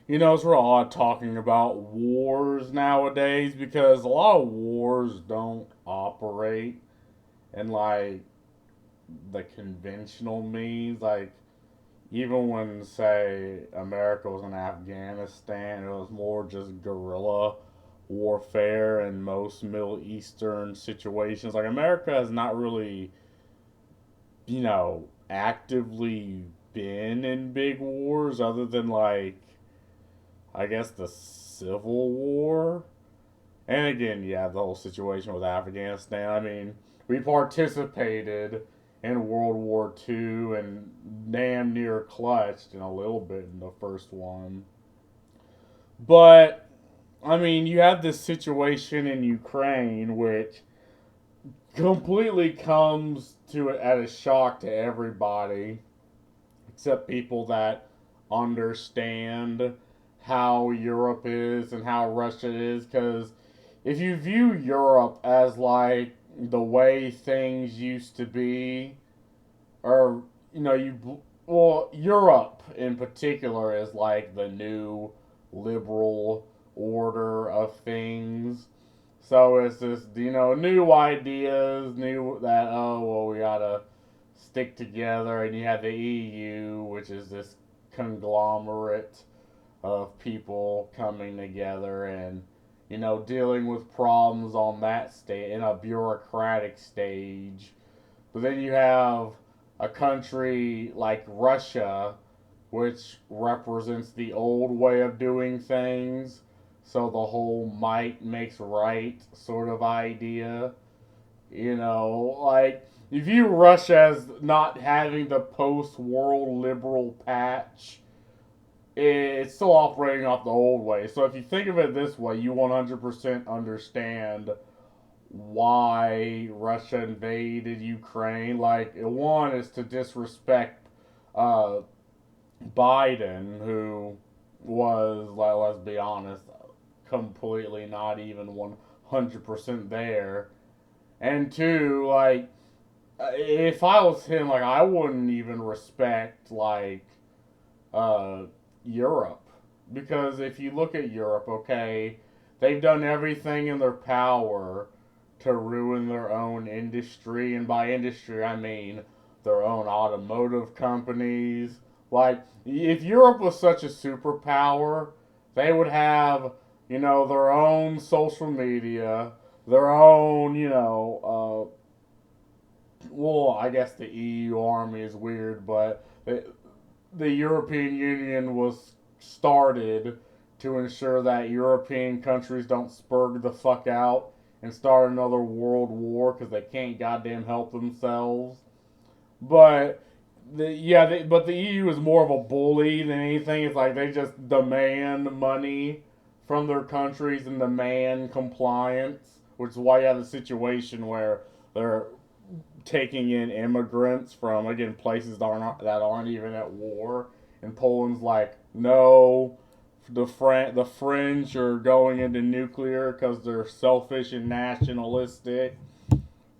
It's real odd talking about wars nowadays because a lot of wars don't operate in like the conventional means. Like, even when, say, America was in Afghanistan, it was more just guerrilla warfare in most Middle Eastern situations. Like, America has not really, actively been in big wars other than, like, I guess the Civil War. And again, yeah, the whole situation with Afghanistan. I mean, we participated in World War II and damn near clutched in a little bit in the first one. But, I mean, you have this situation in Ukraine which completely comes to it at a shock to everybody except people that understand how Europe is and how Russia is. Because if you view Europe as like the way things used to be, or Europe in particular is like the new liberal order of things. So it's just new ideas, new that we gotta stick together, and you have the EU, which is this conglomerate of people coming together and dealing with problems on that state in a bureaucratic stage. But then you have a country like Russia, which represents the old way of doing things. So the whole might makes right sort of idea. Like, you view Russia as not having the post world liberal patch, it's still operating off the old way. So if you think of it this way, you 100% understand why Russia invaded Ukraine. Like, one is to disrespect uh, Biden, who was, like, let's be honest, completely not even 100% there. And two, like, if I was him, like, I wouldn't even respect, like, uh, Europe. Because if you look at Europe, okay, they've done everything in their power to ruin their own industry. And by industry, I mean their own automotive companies. Like, if Europe was such a superpower, they would have, their own social media, their own, well, I guess the EU army is weird, but the European Union was started to ensure that European countries don't spurg the fuck out and start another world war because they can't goddamn help themselves. But but the EU is more of a bully than anything. It's like they just demand money from their countries and demand compliance, which is why you have a situation where they're taking in immigrants from, again, places that aren't even at war. And Poland's like, no, the French are going into nuclear because they're selfish and nationalistic.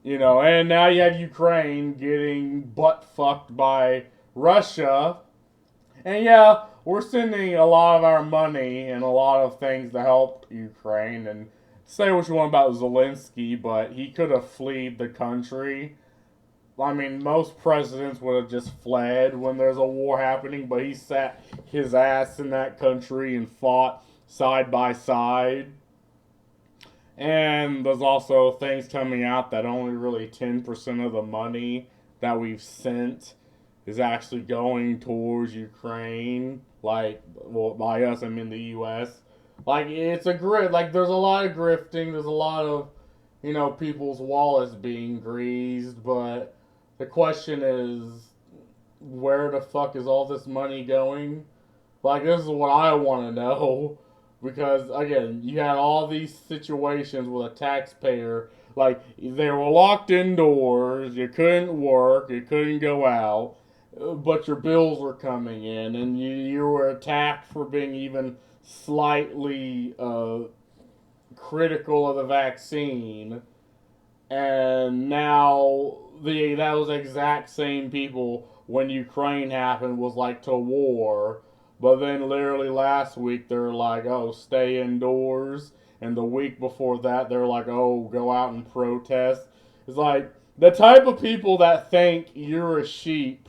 And now you have Ukraine getting butt fucked by Russia. And yeah, we're sending a lot of our money and a lot of things to help Ukraine. And say what you want about Zelensky, but he could have fled the country. I mean, most presidents would have just fled when there's a war happening, but he sat his ass in that country and fought side by side. And there's also things coming out that only really 10% of the money that we've sent is actually going towards Ukraine. Like, well, by us, I mean the U.S. Like, it's a grit. Like, there's a lot of grifting. There's a lot of, people's wallets being greased. But the question is, where the fuck is all this money going? Like, this is what I want to know. Because, again, you had all these situations with a taxpayer. Like, they were locked indoors, you couldn't work, you couldn't go out, but your bills were coming in, and you were attacked for being even slightly critical of the vaccine. And now those exact same people, when Ukraine happened, was like to war. But then literally last week they're like, oh, stay indoors. And the week before that they're like, oh, go out and protest. It's like the type of people that think you're a sheep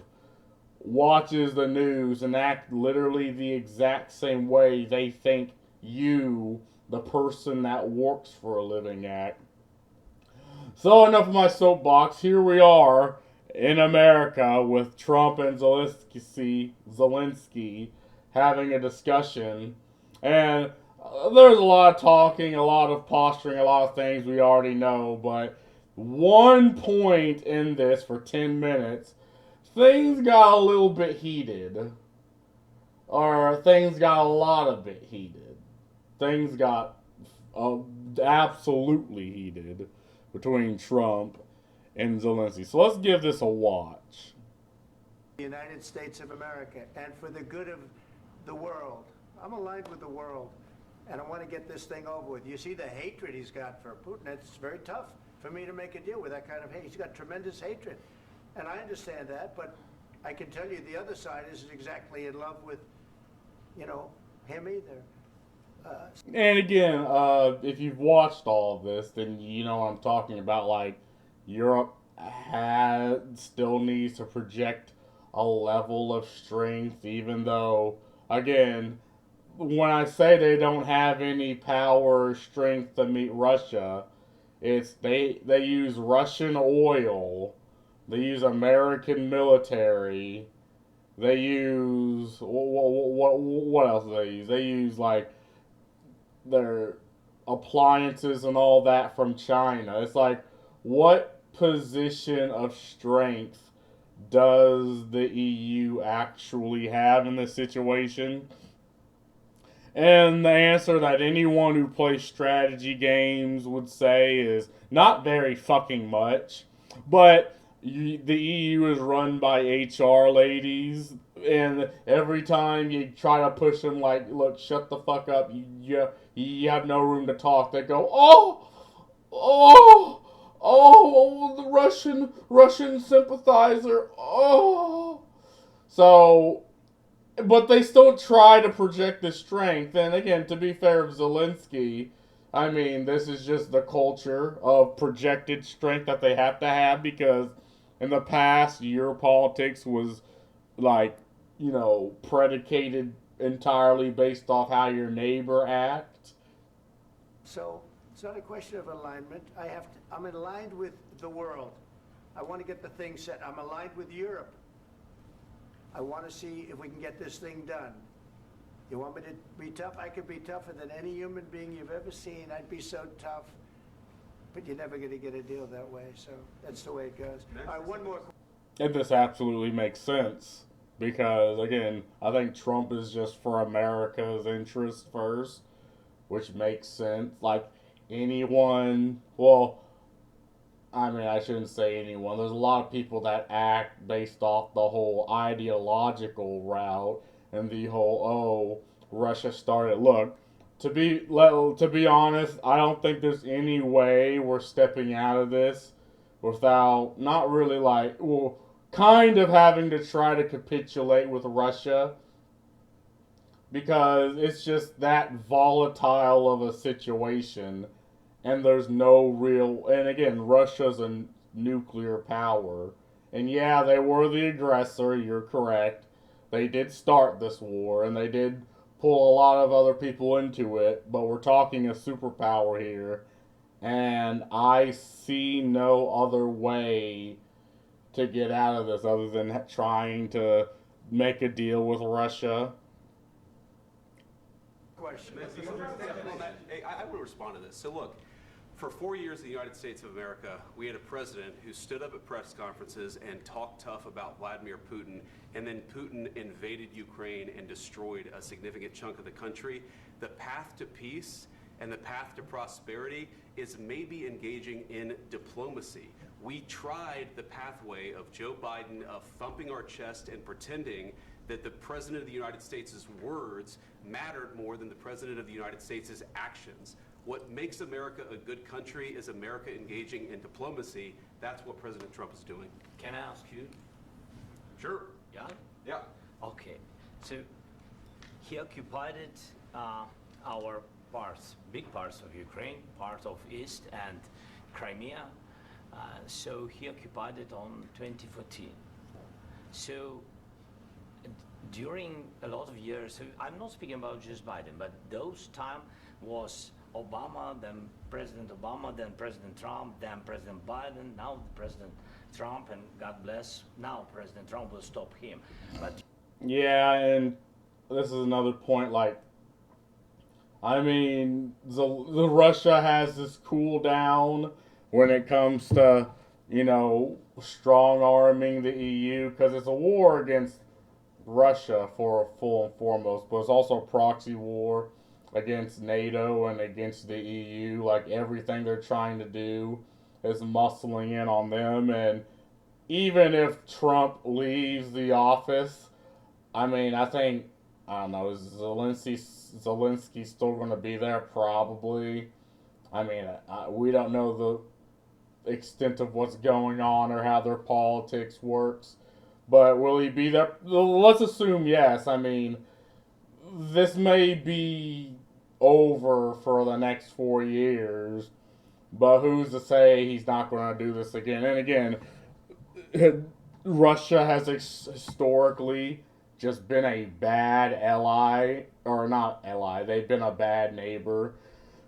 watches the news and act literally the exact same way they think you, the person that works for a living, act. So enough of my soapbox. Here we are in America with Trump and Zelensky having a discussion, and there's a lot of talking, a lot of posturing, a lot of things we already know. But one point in this for 10 minutes, things got a little bit heated, or things got a lot of bit heated. Things got uh, absolutely heated between Trump and Zelensky. So let's give this a watch. The United States of America, and for the good of the world. I'm aligned with the world, and I want to get this thing over with. You see the hatred he's got for Putin. It's very tough for me to make a deal with that kind of hate. He's got tremendous hatred, and I understand that, but I can tell you the other side isn't exactly in love with, him either. And again, if you've watched all of this, then you know what I'm talking about. Like, Europe still needs to project a level of strength, even though, again, when I say they don't have any power or strength to meet Russia, it's they use Russian oil, they use American military, they use what else do they use? They use like their appliances and all that from China. It's like, what position of strength does the EU actually have in this situation? And the answer that anyone who plays strategy games would say is not very fucking much. But the EU is run by HR ladies, and every time you try to push them, like, look, shut the fuck up, you have no room to talk, they go, oh, the Russian sympathizer, oh. So, but they still try to project the strength. And again, to be fair of Zelensky, I mean, this is just the culture of projected strength that they have to have, because in the past, your politics was like, predicated entirely based off how your neighbor acts. So it's not a question of alignment. I'm aligned with the world. I want to get the thing set. I'm aligned with Europe. I want to see if we can get this thing done. You want me to be tough? I could be tougher than any human being you've ever seen. I'd be so tough. But you're never going to get a deal that way. So that's the way it goes. All right, one more. And this absolutely makes sense. Because, again, I think Trump is just for America's interest first, which makes sense. Like, anyone, well, I mean, I shouldn't say anyone. There's a lot of people that act based off the whole ideological route and the whole, oh, Russia started. Look, to be honest, I don't think there's any way we're stepping out of this without not really like, well, kind of having to try to capitulate with Russia, because it's just that volatile of a situation, and there's no real, and again, Russia's a nuclear power, and yeah, they were the aggressor, you're correct, they did start this war, and they did pull a lot of other people into it, but we're talking a superpower here, and I see no other way to get out of this other than trying to make a deal with Russia. Question. I want to respond to this. So look, for 4 years in the United States of America, we had a president who stood up at press conferences and talked tough about Vladimir Putin, and then Putin invaded Ukraine and destroyed a significant chunk of the country. The path to peace and the path to prosperity is maybe engaging in diplomacy. We tried the pathway of Joe Biden of thumping our chest and pretending that the President of the United States' words mattered more than the President of the United States' actions. What makes America a good country is America engaging in diplomacy. That's what President Trump is doing. Can I ask you? Sure. Yeah? Yeah. Okay. So he occupied our parts, big parts of Ukraine, part of East and Crimea. So he occupied it on 2014. So during a lot of years, so I'm not speaking about just Biden, but those time was Obama, then President Obama, then President Trump, then President Biden, now President Trump, and God bless, now President Trump will stop him. But Yeah, and this is another point. Like, I mean, the Russia has this cool down when it comes to, strong arming the EU, because it's a war against Russia for full and foremost, but it's also a proxy war against NATO and against the EU. Like, everything they're trying to do is muscling in on them, and even if Trump leaves the office, I mean, I don't know, is Zelensky still going to be there? Probably. I mean, we don't know the extent of what's going on or how their politics works, but will he be there? Let's assume yes. I mean, this may be over for the next 4 years, but who's to say he's not going to do this again? And again, Russia has historically just been a bad ally, or not ally, they've been a bad neighbor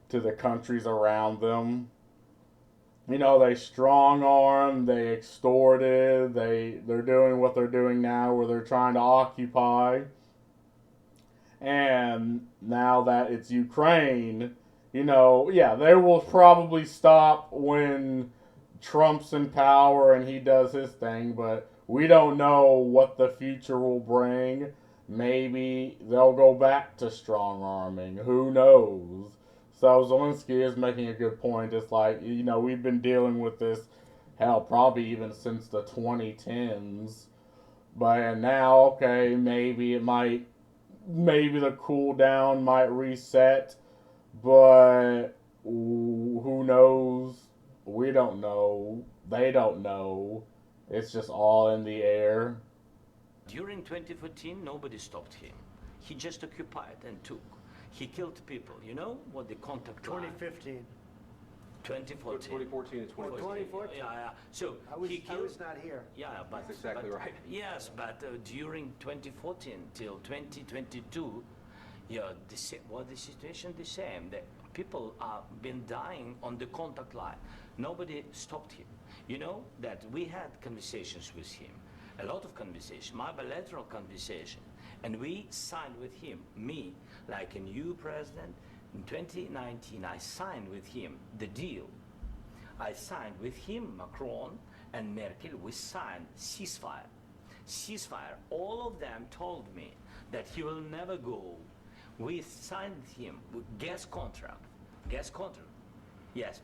to the countries around them. They strong armed, they extorted, they're doing what they're doing now where they're trying to occupy. And now that it's Ukraine, they will probably stop when Trump's in power and he does his thing, but we don't know what the future will bring. Maybe they'll go back to strong arming. Who knows? So Zelensky is making a good point. It's like, we've been dealing with this, hell, probably even since the 2010s. But now, okay, maybe the cool down might reset, but who knows? We don't know. They don't know. It's just all in the air. during 2014, nobody stopped him. He just occupied and took. He killed people. You know what the contact line? 2015. 2014. 2014 and 2015. 2014. Yeah. So I was, he I killed. was not here. Yeah, but That's exactly but- right. Yes, but during 2014 till 2022, the situation the same. The people are been dying on the contact line. Nobody stopped him. You know that we had conversations with him, a lot of conversation, my bilateral conversation, and we signed with him. Me, like a new president, in 2019, I signed with him the deal. I signed with him, Macron and Merkel, we signed ceasefire. Ceasefire, all of them told me that he will never go. We signed him with gas contract. Yes,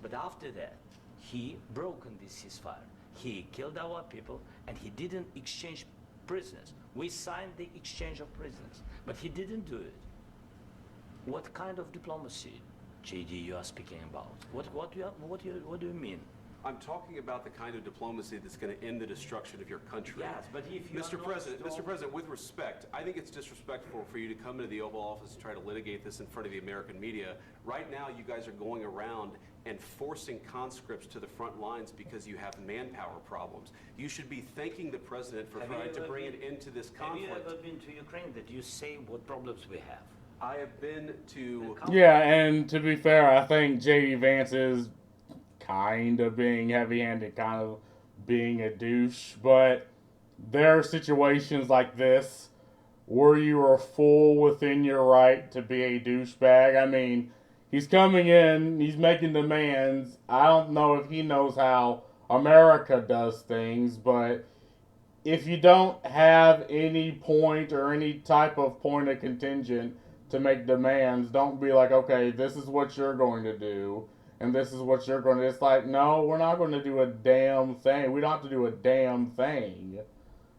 but after that, he broken this ceasefire. He killed our people and he didn't exchange prisoners. We signed the exchange of prisoners, but he didn't do it. What kind of diplomacy, JD, you are speaking about? What do you mean? I'm talking about the kind of diplomacy that's going to end the destruction of your country. Yes, but if you Mr. President, with respect, I think it's disrespectful for you to come into the Oval Office and try to litigate this in front of the American media. Right now, you guys are going around and forcing conscripts to the front lines because you have manpower problems. You should be thanking the president for trying to bring an end to this conflict. Have you ever been to Ukraine that you say what problems we have? I have been to... Yeah, and to be fair, I think J.D. Vance is kind of being heavy-handed, kind of being a douche, but there are situations like this where you are full within your right to be a douchebag. I mean, he's coming in, he's making demands. I don't know if he knows how America does things, but if you don't have any point or any type of point of contingent to make demands, don't be like, okay, this is what you're going to do, and this is what you're going to... It's like, no, we're not going to do a damn thing. We don't have to do a damn thing.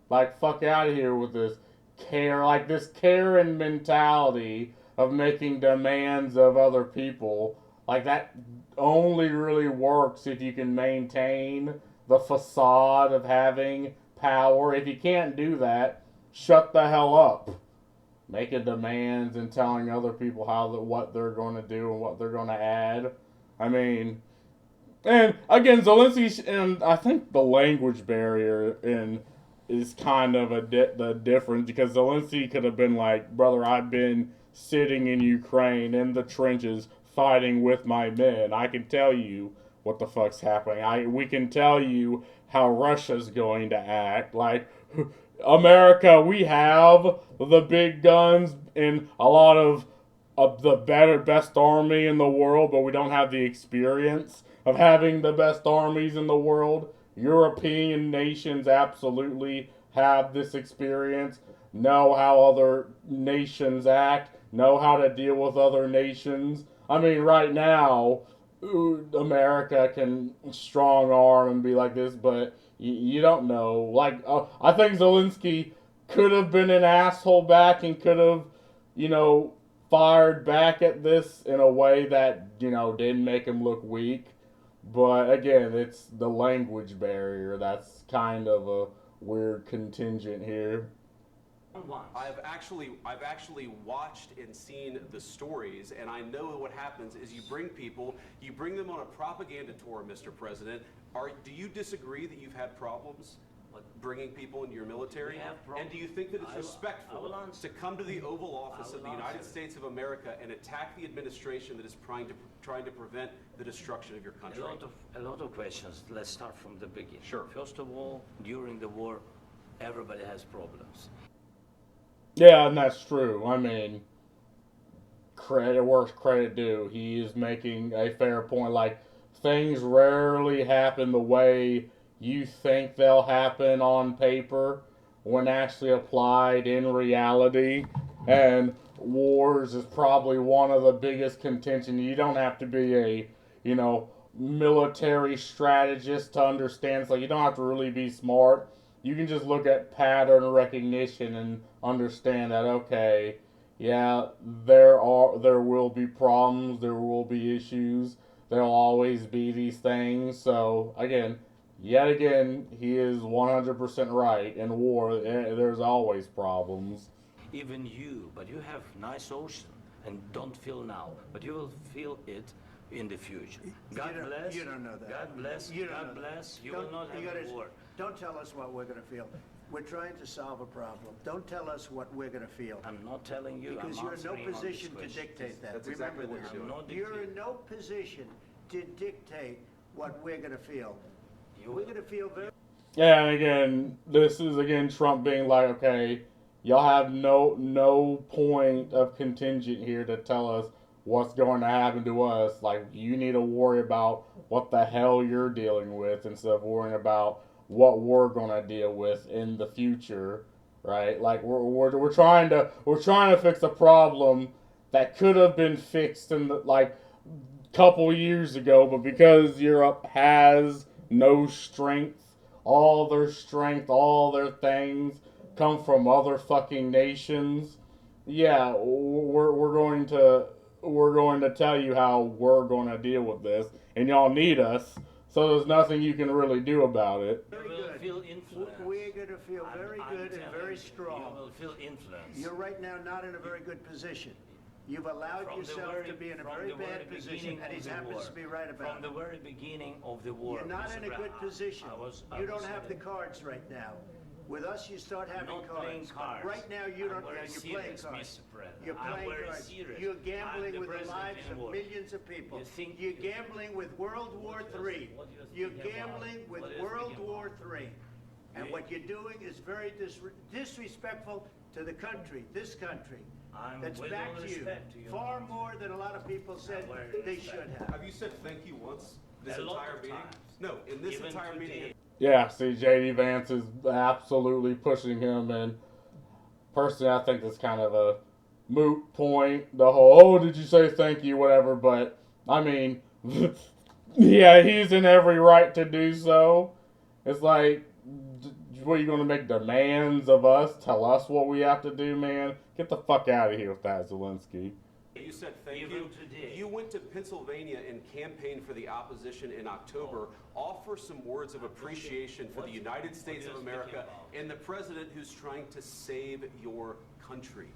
Like, fuck out of here with this this Karen mentality of making demands of other people. Like, that only really works if you can maintain the facade of having power. If you can't do that, shut the hell up. making demands and telling other people what they're going to do and what they're going to add. I mean, and again, Zelensky, and I think the language barrier is kind of the difference, because Zelensky could have been like, brother, I've been sitting in Ukraine in the trenches fighting with my men. I can tell you what the fuck's happening. We can tell you how Russia's going to act. Like, America, we have the big guns and a lot of the best army in the world, but we don't have the experience of having the best armies in the world. European nations absolutely have this experience, know how other nations act, know how to deal with other nations. I mean, right now, America can strong arm and be like this, but you don't know. Like, I think Zelensky could have been an asshole back and could have, fired back at this in a way that, didn't make him look weak. But again, it's the language barrier that's kind of a weird contingent here. I've actually watched and seen the stories, and I know what happens is you bring them on a propaganda tour, Mr. President. Do you disagree that you've had problems bringing people into your military? And do you think that it's respectful to come to the Oval Office of the United States of America and attack the administration that is trying to prevent the destruction of your country? A lot of questions. Let's start from the beginning. Sure. First of all, during the war, everybody has problems. Yeah, and that's true. I mean, credit due. He is making a fair point. Like, things rarely happen the way you think they'll happen on paper when actually applied in reality. And wars is probably one of the biggest contention. You don't have to be a, military strategist to understand. It's like, you don't have to really be smart. You can just look at pattern recognition and understand that, okay, yeah, there will be problems, there will be issues, there'll always be these things. So yet again, he is 100% right. In war, there's always problems. Even you, but you have nice ocean and don't feel now, but you will feel it in the future. God bless. You don't know that. God bless. God bless. You will not have a war. Don't tell us what we're going to feel. We're trying to solve a problem. Don't tell us what we're going to feel. I'm not telling you. Because you're in no position to dictate that. That's Remember exactly what this. you're doing. You're in no position to dictate what we're going to feel. We're going to feel very... Yeah, and again, this is Trump being like, okay, y'all have no point of contingent here to tell us what's going to happen to us. Like, you need to worry about what the hell you're dealing with instead of worrying about what we're going to deal with in the future, right? Like, we're trying to fix a problem that could have been fixed in couple years ago, but because Europe has no strength, all their things come from other fucking nations. Yeah, we're going to tell you how we're going to deal with this, and y'all need us. So there's nothing you can really do about it. Very You will good. feel influenced. We're going to feel very good and very You strong. will feel influenced. You're right now not in a very good position. You've allowed yourself to be in a very bad position, and he happens to be right about From the it. very beginning of the war. You're not Mr. in a good Brown, position. You don't have the cards right now. With us, you start having not playing cards. Right now, you don't. I'm very You're playing serious, cards. Mr. President. You're I'm playing very cards. serious. You're I'm gambling the with the president lives in of war. millions of people. You're gambling with World War III. What do you You're think about- gambling with what do you World think War III. And what you're doing is very disrespectful to the country, this country. I'm That's with back all to you. respect to you. Far more than a lot of people said very they respect. should have. Have you said thank you once this A lot entire of meeting? times. No, in this Even entire today. meeting. Yeah, see, JD Vance is absolutely pushing him, and personally, I think that's kind of a moot point. The whole, oh, did you say thank you, whatever, but, I mean, yeah, he's in every right to do so. It's like, what, are you going to make demands of us? Tell us what we have to do, man? Get the fuck out of here with that, Zelensky. You said thank Even you. today. You went to Pennsylvania and campaigned for the opposition in October. Offer some words of appreciation for the United States of America and the president who's trying to save your country.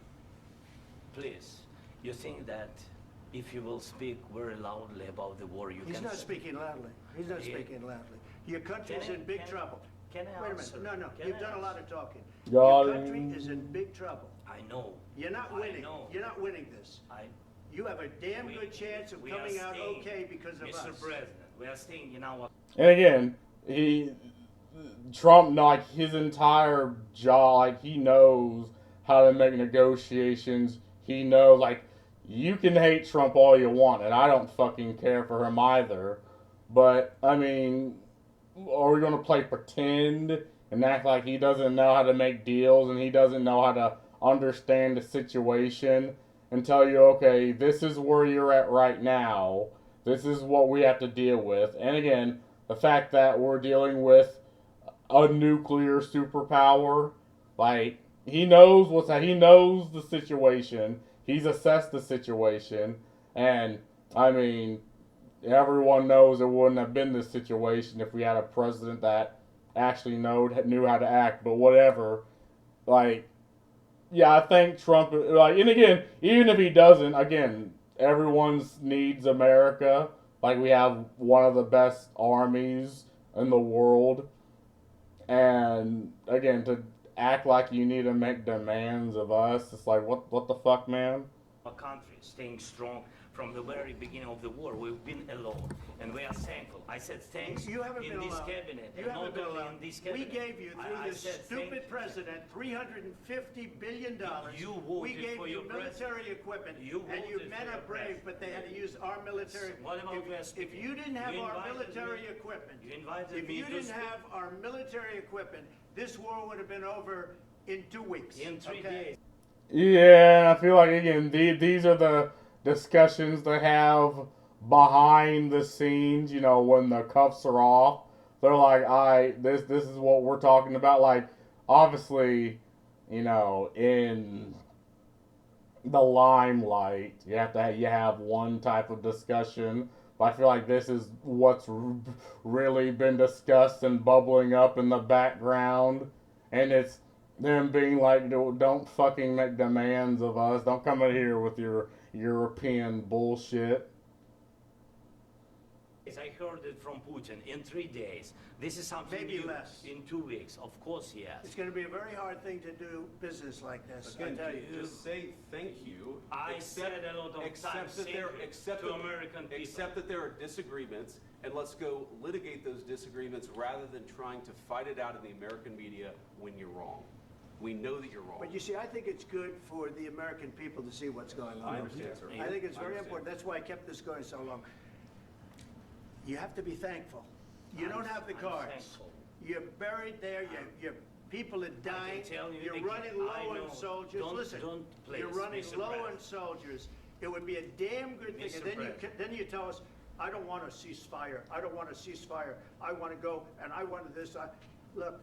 please, you think that if you will speak very loudly about the war, you He's can... not speaking loudly. He's not Yeah. speaking loudly. Your country's Can I- in big can- trouble. Can I Wait a answer? minute. No, Can you've I done a lot answer? of talking. God. Your country is in big trouble. I know. You're not I winning. know. You're not winning this. You have a damn We- good chance of we are coming out staying, okay because of Mr. us. President, we are staying in our... And again, Trump, like his entire job, like he knows how to make negotiations. He knows, like, you can hate Trump all you want, and I don't fucking care for him either. But I mean, are we gonna play pretend and act like he doesn't know how to make deals and he doesn't know how to understand the situation and tell you, okay, this is where you're at right now. This is what we have to deal with. And again, the fact that we're dealing with a nuclear superpower, like he knows he knows the situation. He's assessed the situation, and I mean, everyone knows it wouldn't have been this situation if we had a president that actually knew how to act. But whatever, like, yeah, I think Trump, like, and again, even if he doesn't, again, everyone needs America. Like, we have one of the best armies in the world, and again, to act like you need to make demands of us, it's like, what the fuck, man? Our country staying strong from the very beginning of the war. We've been alone, and we are thankful. I said thanks You haven't in been this alone. cabinet, You and haven't not been only alone. in this We cabinet. gave you, through I this said stupid president, $350 billion. You We voted gave for you your military equipment, You and you voted men for are your brave, but they had to use our military. What about we are If speaking? you didn't have You our invited military me- equipment, you invited if me you to didn't speak. have our military equipment, this war would have been over in 2 weeks. In 3 okay? days. Yeah, I feel like again these are the discussions they have behind the scenes. You know, when the cuffs are off, they're like, this is what we're talking about." Like, obviously, you know, in the limelight, you have one type of discussion. But I feel like this is what's really been discussed and bubbling up in the background, and it's them being like, don't fucking make demands of us. Don't come in here with your European bullshit. I heard it from Putin in 3 days. This is something Maybe new less. in 2 weeks. Of course, yes. It's going to be a very hard thing to do business like this, I Again, tell you. just say thank you. I accept- said a lot of accept times that thank there- you accept to that- American people. Accept that there are disagreements, and let's go litigate those disagreements rather than trying to fight it out in the American media when you're wrong. We know that you're wrong. But you see, I think it's good for the American people to see what's going on. I understand, sir. I think it's I very understand. important. That's why I kept this going so long. You have to be thankful. You don't have the I'm cards. thankful. You're buried there. Your people are dying. tell you You're again, running I low know. on soldiers. Don't- Listen, don't please, you're running Mr. low President. on soldiers. It would be a damn good thing. Mr. And then President. then you tell us, I don't want a ceasefire. I don't want a ceasefire. I want to go and I want this. Look,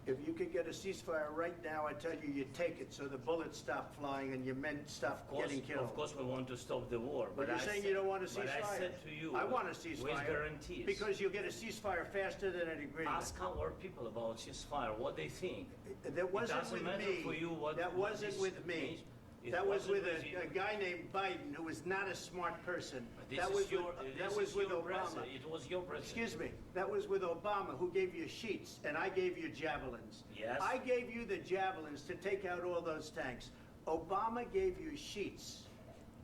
if you could get a ceasefire right now, I tell you, you take it so the bullets stop flying and your men stop getting killed. Of course, we want to stop the war. But you're I saying said- you don't want a ceasefire. But I said to you, I want a with ceasefire. guarantees. Because you'll get a ceasefire faster than an agreement. Ask our people about ceasefire, what they think. That wasn't doesn't with matter me. for you what- That what wasn't this with me. means. It That was wasn't with with you. a guy named Biden, who was not a smart person. But this That is was your, with, this that was is with your Obama. president. It was your president. Excuse me, that was with Obama, who gave you sheets, and I gave you javelins. Yes. I gave you the javelins to take out all those tanks. Obama gave you sheets.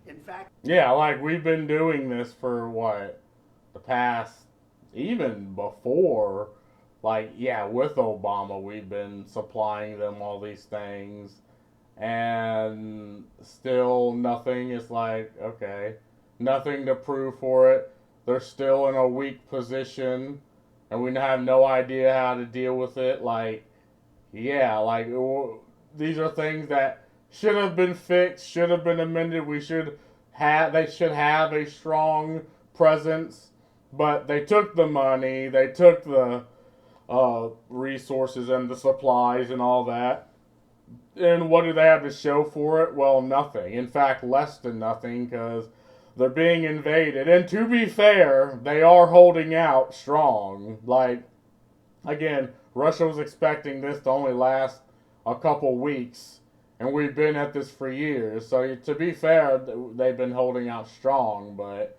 In fact, Yeah, like we've been doing this for what, the past, even before, like, yeah, with Obama, we've been supplying them all these things, and still nothing. Is like, okay, nothing to prove for it. They're still in a weak position, and we have no idea how to deal with it. Like, yeah, like, these are things that should have been fixed, should have been amended. They should have a strong presence, but they took the money, they took the resources and the supplies and all that. And what do they have to show for it? Well, nothing. In fact, less than nothing, because they're being invaded. And to be fair, they are holding out strong. Like, again, Russia was expecting this to only last a couple weeks, and we've been at this for years. So to be fair, they've been holding out strong, but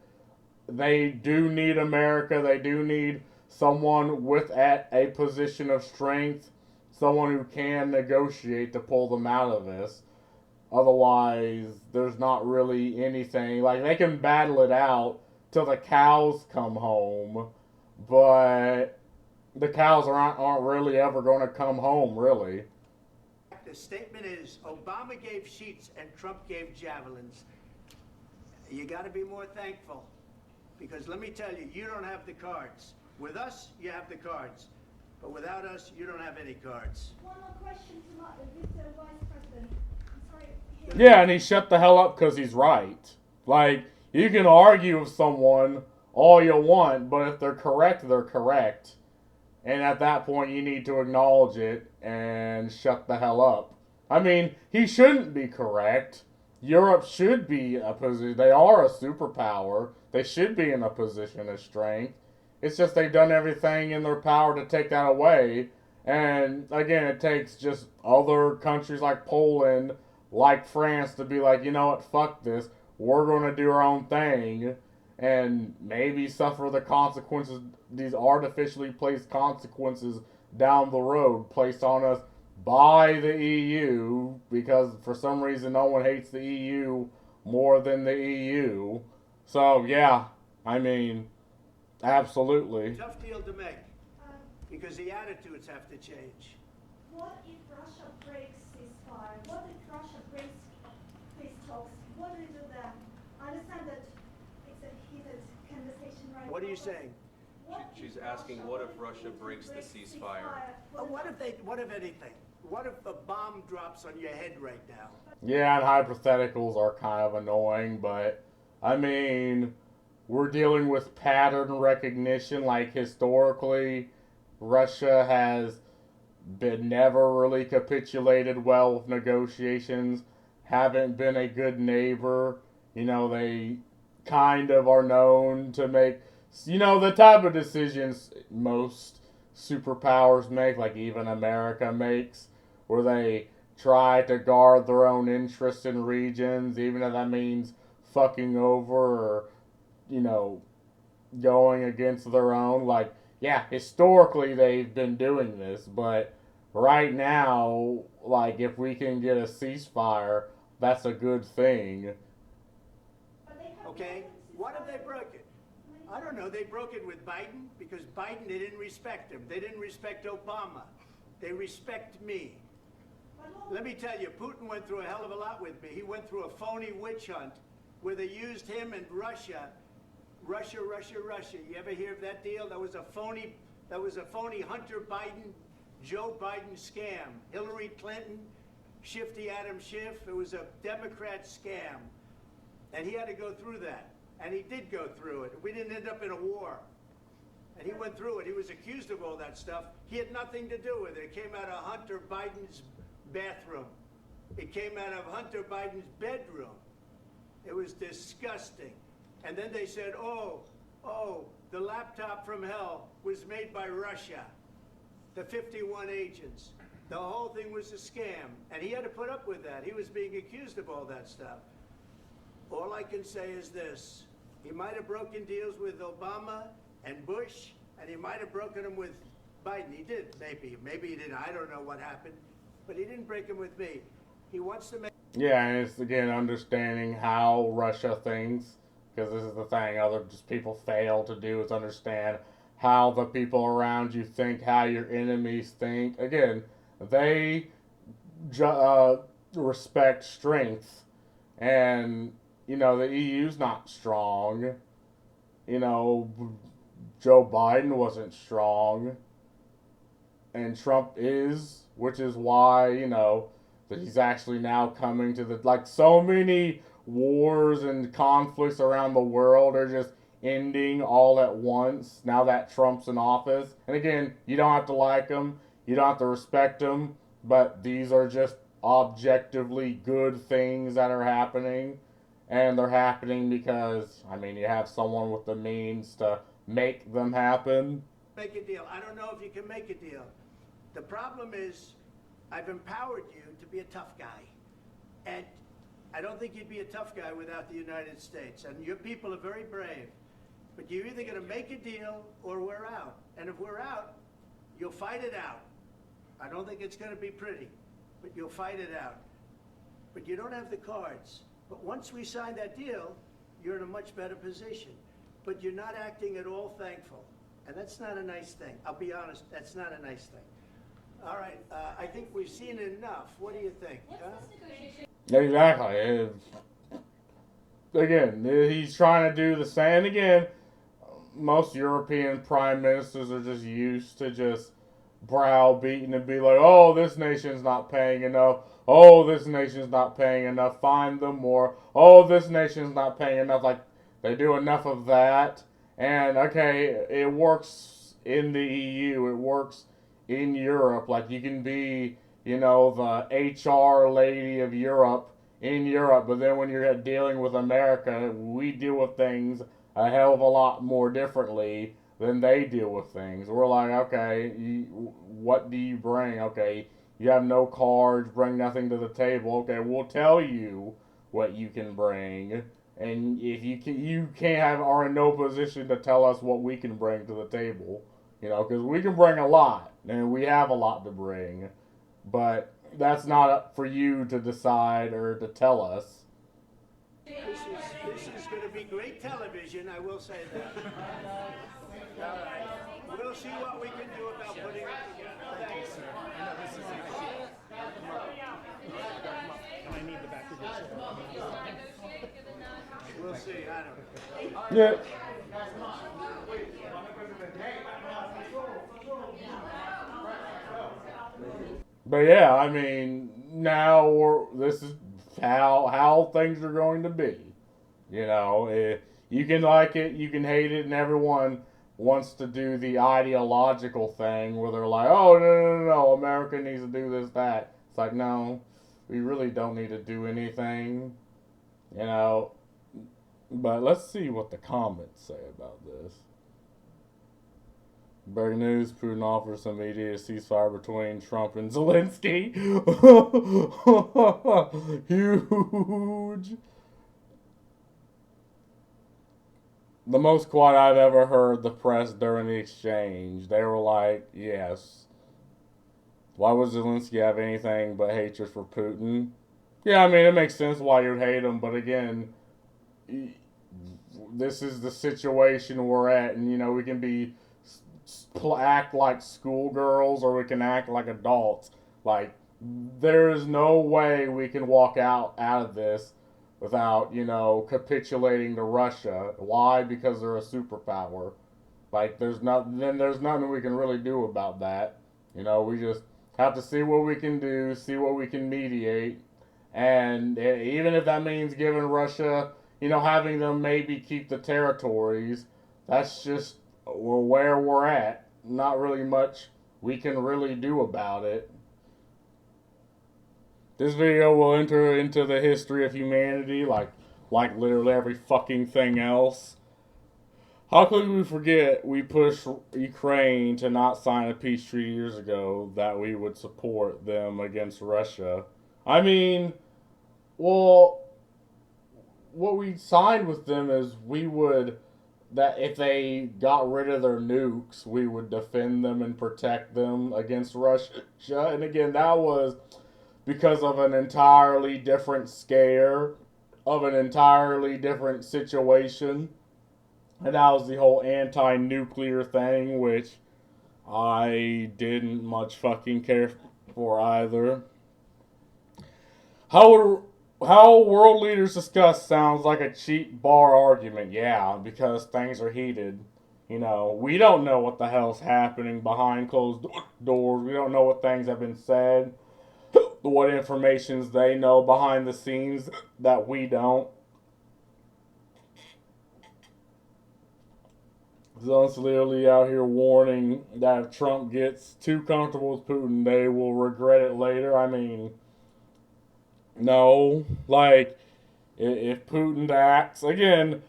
they do need America. They do need someone with at a position of strength, someone who can negotiate to pull them out of this. Otherwise, there's not really anything. Like, they can battle it out till the cows come home, but the cows aren't really ever going to come home, really. The statement is Obama gave sheets and Trump gave javelins. You got to be more thankful, because let me tell you, you don't have the cards. With us, you have the cards, but without us, you don't have any cards. One more question to Mr. Vice President. I'm sorry. Yeah, and he shut the hell up because he's right. Like, you can argue with someone all you want, but if they're correct, they're correct. And at that point, you need to acknowledge it and shut the hell up. I mean, he shouldn't be correct. Europe should be a position. They are a superpower. They should be in a position of strength. It's just they've done everything in their power to take that away. And again, it takes just other countries like Poland, like France, to be like, you know what, fuck this. We're going to do our own thing and maybe suffer the consequences, these artificially placed consequences down the road placed on us by the EU, because for some reason no one hates the EU more than the EU. So yeah, I mean, absolutely. Tough deal to make, because the attitudes have to change. What if Russia breaks ceasefire? What if Russia breaks peace talks? What do you do then? I understand that it's a heated conversation right now. What are you saying? She's asking, what if Russia breaks the ceasefire? What if anything? What if a bomb drops on your head right now? Yeah, and hypotheticals are kind of annoying, but I mean, we're dealing with pattern recognition. Like, historically, Russia has been never really capitulated well with negotiations, haven't been a good neighbor. You know, they kind of are known to make, you know, the type of decisions most superpowers make, like even America makes, where they try to guard their own interests in regions, even if that means fucking over or, you know, going against their own. Like, yeah, historically they've been doing this, but right now, like, if we can get a ceasefire, that's a good thing. Okay, what have they broken? I don't know. They broke it with Biden because Biden, they didn't respect him. They didn't respect Obama. They respect me. Let me tell you, Putin went through a hell of a lot with me. He went through a phony witch hunt where they used him and Russia. Russia. You ever hear of that deal? That was a phony Hunter Biden, Joe Biden scam. Hillary Clinton, Shifty Adam Schiff. It was a Democrat scam. And he had to go through that. And he did go through it. We didn't end up in a war. And he went through it. He was accused of all that stuff. He had nothing to do with it. It came out of Hunter Biden's bathroom. It came out of Hunter Biden's bedroom. It was disgusting. And then they said, oh, the laptop from hell was made by Russia. The 51 agents. The whole thing was a scam. And he had to put up with that. He was being accused of all that stuff. All I can say is this. He might have broken deals with Obama and Bush, and he might have broken them with Biden. He did, maybe. Maybe he didn't. I don't know what happened. But he didn't break them with me. He wants to make... Yeah, and it's, again, understanding how Russia thinks, because this is the thing other just people fail to do, is understand how the people around you think, how your enemies think. Again, they respect strength, and, you know, the EU's not strong. You know, Joe Biden wasn't strong, and Trump is, which is why, you know, that he's actually now coming to the, like, so many wars and conflicts around the world are just ending all at once now that Trump's in office. And again, you don't have to like him, you don't have to respect him, but these are just objectively good things that are happening. And they're happening because, I mean, you have someone with the means to make them happen. Make a deal. I don't know if you can make a deal. The problem is, I've empowered you to be a tough guy. And I don't think you'd be a tough guy without the United States. And your people are very brave. But you're either going to make a deal or we're out. And if we're out, you'll fight it out. I don't think it's going to be pretty, but you'll fight it out. But you don't have the cards. But once we sign that deal, you're in a much better position. But you're not acting at all thankful. And that's not a nice thing. I'll be honest, that's not a nice thing. All right, I think we've seen enough. What do you think? Huh? Exactly. Again, he's trying to do the same. Again, most European prime ministers are just used to just browbeating and be like, oh, this nation's not paying enough. Oh, this nation's not paying enough. Find them more. Oh, this nation's not paying enough. Like, they do enough of that. And, okay, it works in the EU. It works in Europe. Like, you can be, you know, the HR lady of Europe in Europe. But then when you're dealing with America, we deal with things a hell of a lot more differently than they deal with things. We're like, okay, what do you bring? Okay, you have no cards, bring nothing to the table. Okay, we'll tell you what you can bring, and if you are in no position to tell us what we can bring to the table, you know, because we can bring a lot, and we have a lot to bring, but that's not up for you to decide or to tell us. This is going to be great television, I will say that. All right. We'll see what we can do about putting it together. Thank you, sir. I know this is And I need the back of this. We'll see. I don't know. Yeah. But yeah, I mean, now this is how things are going to be. You know, you can like it, you can hate it, and everyone wants to do the ideological thing where they're like, oh, no, America needs to do this, that. It's like, no, we really don't need to do anything, you know. But let's see what the comments say about this. Breaking news, Putin offers some mediate ceasefire between Trump and Zelensky. Huge. The most quiet I've ever heard the press during the exchange. They were like, yes. Why would Zelensky have anything but hatred for Putin? Yeah, I mean, it makes sense why you'd hate him, but again, this is the situation we're at, and, you know, we can act like schoolgirls or we can act like adults. Like, there is no way we can walk out of this without, you know, capitulating to Russia. Why? Because they're a superpower. Like, there's nothing we can really do about that. You know, we just have to see what we can do, see what we can mediate, and even if that means giving Russia, you know, having them maybe keep the territories, that's just where we're at. Not really much we can really do about it. This video will enter into the history of humanity like literally every fucking thing else. How could we forget we pushed Ukraine to not sign a peace treaty years ago that we would support them against Russia? I mean, well, what we signed with them is that if they got rid of their nukes, we would defend them and protect them against Russia. And again, that was because of an entirely different scare, of an entirely different situation. And that was the whole anti-nuclear thing, which I didn't much fucking care for either. How world leaders discuss sounds like a cheap bar argument. Yeah, because things are heated. You know, we don't know what the hell's happening behind closed doors. We don't know what things have been said, what informations they know behind the scenes that we don't. Zelensky literally out here warning that if Trump gets too comfortable with Putin, they will regret it later. I mean, no. Like, if Putin acts, again,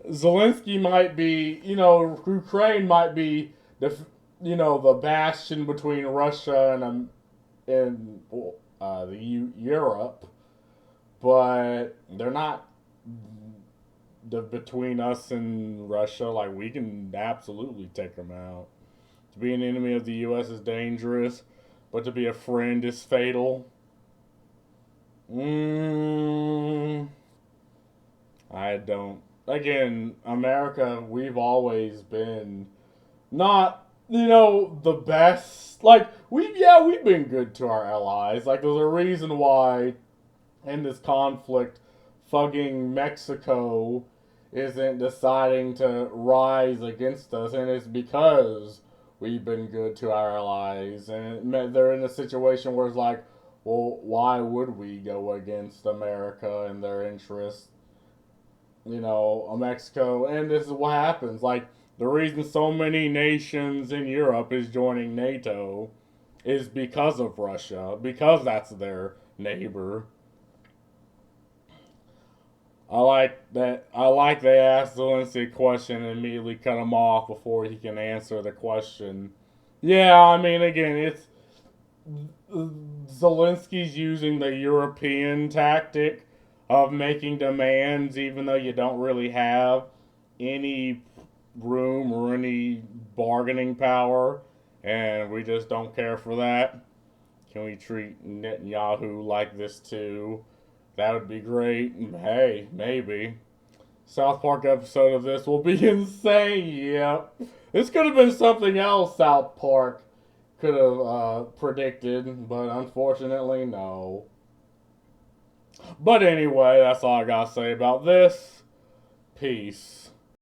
Zelensky might be, you know, Ukraine might be the bastion between Russia and Europe, but they're not between us and Russia. Like, we can absolutely take them out. To be an enemy of the U.S. is dangerous, but to be a friend is fatal. I don't. Again, America, we've always been not, the best. Like, we've been good to our allies. Like, there's a reason why in this conflict, fucking Mexico isn't deciding to rise against us, and it's because we've been good to our allies, and they're in a situation where it's like, well, why would we go against America and their interests? Mexico, and this is what happens. Like, the reason so many nations in Europe is joining NATO is because of Russia, because that's their neighbor. I like that. I like they asked Zelensky a question and immediately cut him off before he can answer the question. Yeah, I mean, again, it's Zelensky's using the European tactic of making demands even though you don't really have any room or any bargaining power, and we just don't care for that. Can we treat Netanyahu like this too? That would be great. Hey, maybe. South Park episode of this will be insane. Yep. This could have been something else South Park could have predicted, but unfortunately, no. But anyway, that's all I gotta say about this. Peace.